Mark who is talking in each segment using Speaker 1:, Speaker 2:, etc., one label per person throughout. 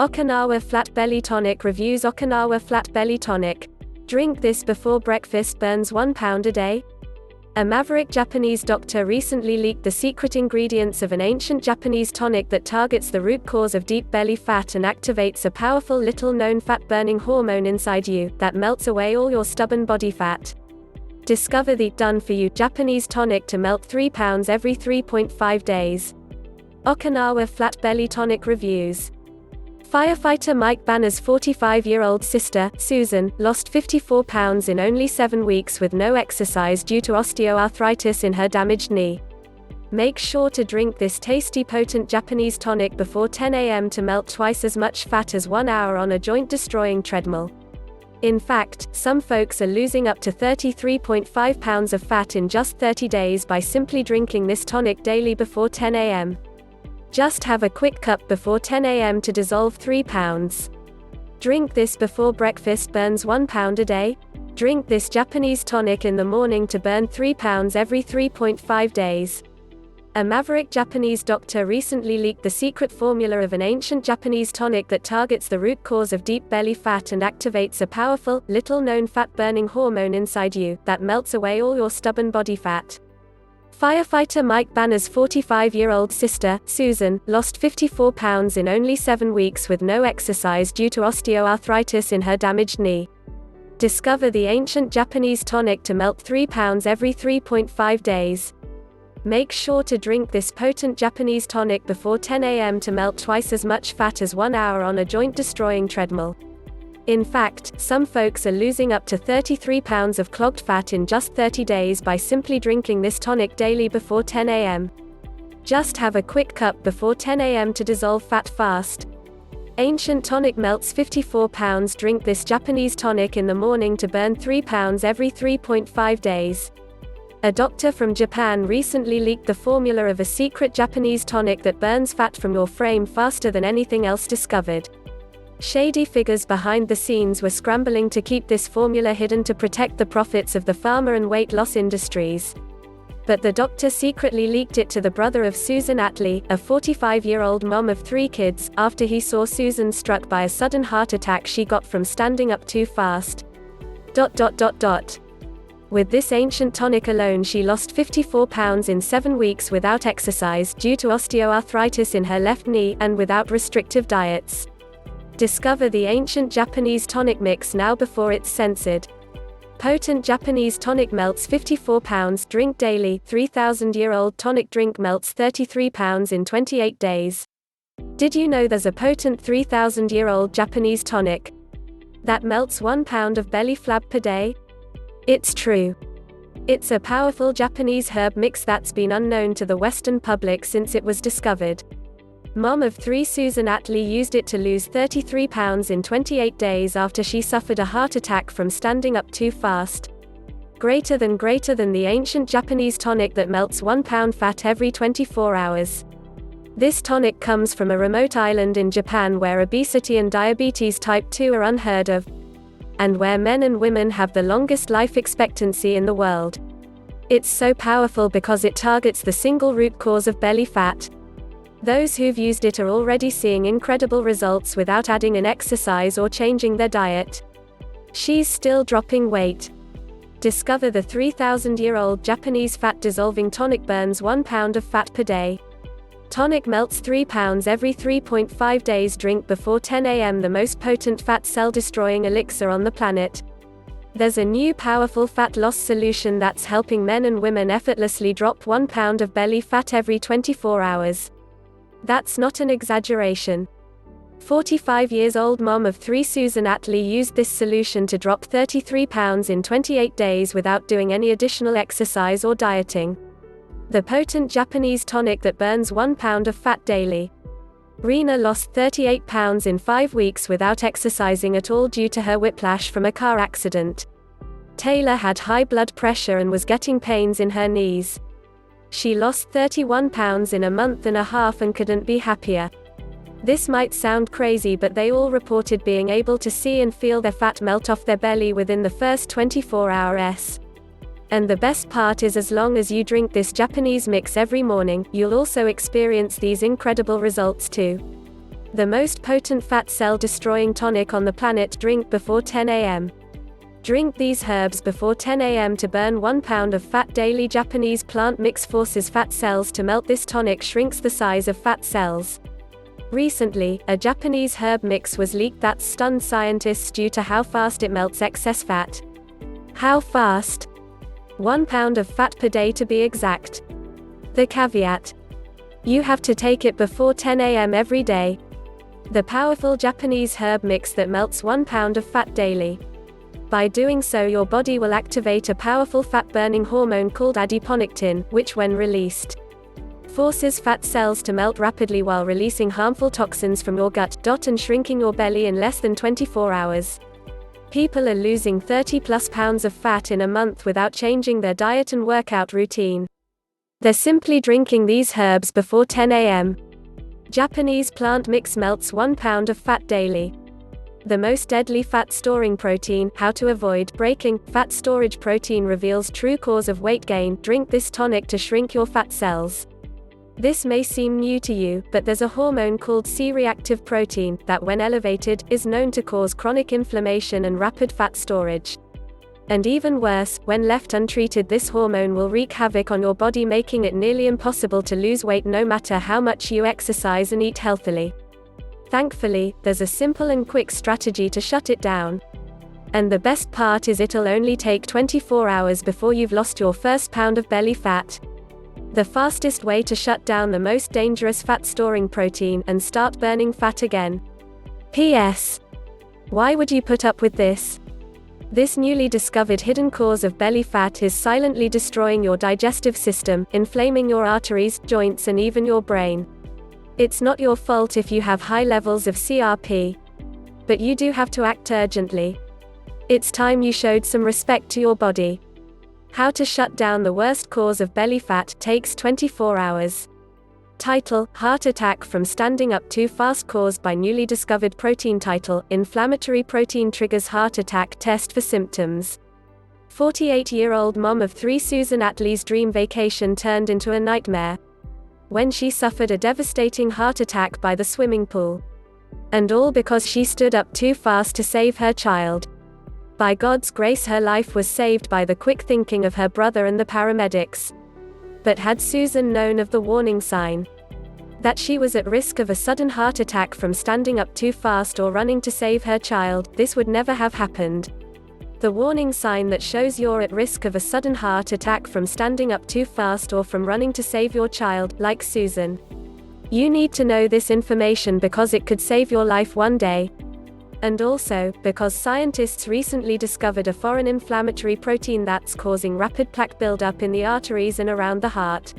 Speaker 1: Okinawa Flat Belly Tonic reviews. Okinawa Flat Belly Tonic. Drink this before breakfast, burns 1 pound a day. A maverick Japanese doctor recently leaked the secret ingredients of an ancient Japanese tonic that targets the root cause of deep belly fat and activates a powerful little-known fat-burning hormone inside you that melts away all your stubborn body fat. Discover the done-for-you Japanese tonic to melt 3 pounds every 3.5 days. Okinawa Flat Belly Tonic reviews. Firefighter Mike Banner's 45-year-old sister, Susan, lost 54 pounds in only 7 weeks with no exercise due to osteoarthritis in her damaged knee. Make sure to drink this tasty, potent Japanese tonic before 10 a.m. to melt twice as much fat as 1 hour on a joint-destroying treadmill. In fact, some folks are losing up to 33.5 pounds of fat in just 30 days by simply drinking this tonic daily before 10 a.m. Just have a quick cup before 10 a.m. to dissolve 3 pounds. Drink this before breakfast, burns 1 pound a day. Drink this Japanese tonic in the morning to burn 3 pounds every 3.5 days. A maverick Japanese doctor recently leaked the secret formula of an ancient Japanese tonic that targets the root cause of deep belly fat and activates a powerful, little-known fat-burning hormone inside you that melts away all your stubborn body fat. Firefighter Mike Banner's 45-year-old sister, Susan, lost 54 pounds in only 7 weeks with no exercise due to osteoarthritis in her damaged knee. Discover the ancient Japanese tonic to melt 3 pounds every 3.5 days. Make sure to drink this potent Japanese tonic before 10 a.m. to melt twice as much fat as 1 hour on a joint-destroying treadmill. In fact, some folks are losing up to 33 pounds of clogged fat in just 30 days by simply drinking this tonic daily before 10 a.m. Just have a quick cup before 10 a.m. to dissolve fat fast. Ancient tonic melts 54 pounds. Drink this Japanese tonic in the morning to burn 3 pounds every 3.5 days. A doctor from Japan recently leaked the formula of a secret Japanese tonic that burns fat from your frame faster than anything else discovered. Shady figures behind the scenes were scrambling to keep this formula hidden to protect the profits of the pharma and weight loss industries. But the doctor secretly leaked it to the brother of Susan Attlee, a 45-year-old mom of 3 kids, after he saw Susan struck by a sudden heart attack she got from standing up too fast. With this ancient tonic alone, she lost 54 pounds in 7 weeks without exercise due to osteoarthritis in her left knee and without restrictive diets. Discover the ancient Japanese tonic mix now before it's censored. Potent Japanese tonic melts 54 pounds. Drink daily. 3,000-year-old tonic drink melts 33 pounds in 28 days. Did you know there's a potent 3,000-year-old Japanese tonic that melts 1 pound of belly flab per day? It's true. It's a powerful Japanese herb mix that's been unknown to the Western public since it was discovered. Mom of 3 Susan Attlee used it to lose 33 pounds in 28 days after she suffered a heart attack from standing up too fast. Greater than the ancient Japanese tonic that melts 1 pound fat every 24 hours. This tonic comes from a remote island in Japan where obesity and diabetes type 2 are unheard of, and where men and women have the longest life expectancy in the world. It's so powerful because it targets the single root cause of belly fat. Those who've used it are already seeing incredible results without adding an exercise or changing their diet. She's still dropping weight. Discover the 3,000-year-old Japanese fat-dissolving tonic burns 1 pound of fat per day. Tonic melts 3 pounds every 3.5 days. Drink before 10 a.m. the most potent fat cell-destroying elixir on the planet. There's a new powerful fat loss solution that's helping men and women effortlessly drop 1 pound of belly fat every 24 hours. That's not an exaggeration. 45-year-old mom of 3 Susan Attlee used this solution to drop 33 pounds in 28 days without doing any additional exercise or dieting. The potent Japanese tonic that burns 1 pound of fat daily. Rena lost 38 pounds in 5 weeks without exercising at all due to her whiplash from a car accident. Taylor had high blood pressure and was getting pains in her knees. She lost 31 pounds in a month and a half and couldn't be happier. This might sound crazy, but they all reported being able to see and feel their fat melt off their belly within the first 24 hours. And the best part is, as long as you drink this Japanese mix every morning, you'll also experience these incredible results too. The most potent fat cell destroying tonic on the planet. Drink before 10 a.m. Drink these herbs before 10 a.m. to burn 1 pound of fat daily. Japanese plant mix forces fat cells to melt. This tonic shrinks the size of fat cells. Recently, a Japanese herb mix was leaked that stunned scientists due to how fast it melts excess fat. How fast? 1 pound of fat per day to be exact. The caveat: you have to take it before 10 a.m. every day. The powerful Japanese herb mix that melts 1 pound of fat daily. By doing so, your body will activate a powerful fat-burning hormone called adiponectin, which when released, forces fat cells to melt rapidly while releasing harmful toxins from your gut, and shrinking your belly in less than 24 hours. People are losing 30+ pounds of fat in a month without changing their diet and workout routine. They're simply drinking these herbs before 10 a.m. Japanese plant mix melts 1 pound of fat daily. The most deadly fat storing protein. How to avoid breaking fat storage. Protein reveals true cause of weight gain. Drink this tonic to shrink your fat cells. This may seem new to you, but there's a hormone called C-reactive protein that, when elevated, is known to cause chronic inflammation and rapid fat storage. And even worse, when left untreated, this hormone will wreak havoc on your body, making it nearly impossible to lose weight no matter how much you exercise and eat healthily. Thankfully, there's a simple and quick strategy to shut it down. And the best part is it'll only take 24 hours before you've lost your first pound of belly fat. The fastest way to shut down the most dangerous fat-storing protein and start burning fat again. P.S. Why would you put up with this? This newly discovered hidden cause of belly fat is silently destroying your digestive system, inflaming your arteries, joints, and even your brain. It's not your fault if you have high levels of CRP. But you do have to act urgently. It's time you showed some respect to your body. How to shut down the worst cause of belly fat. Takes 24 hours. Title: Heart attack from standing up too fast caused by newly discovered protein. Title: Inflammatory protein triggers heart attack. Test for symptoms. 48-year-old mom of 3. Susan Attlee's dream vacation turned into a nightmare when she suffered a devastating heart attack by the swimming pool. And all because she stood up too fast to save her child. By God's grace, her life was saved by the quick thinking of her brother and the paramedics. But had Susan known of the warning sign, that she was at risk of a sudden heart attack from standing up too fast or running to save her child, this would never have happened. The warning sign that shows you're at risk of a sudden heart attack from standing up too fast or from running to save your child, like Susan. You need to know this information because it could save your life one day. And also, because scientists recently discovered a foreign inflammatory protein that's causing rapid plaque buildup in the arteries and around the heart.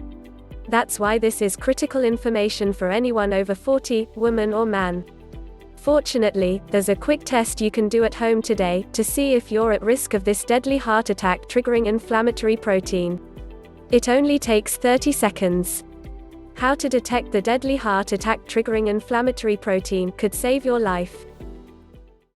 Speaker 1: That's why this is critical information for anyone over 40, woman or man. Fortunately, there's a quick test you can do at home today, to see if you're at risk of this deadly heart attack triggering inflammatory protein. It only takes 30 seconds. How to detect the deadly heart attack triggering inflammatory protein could save your life.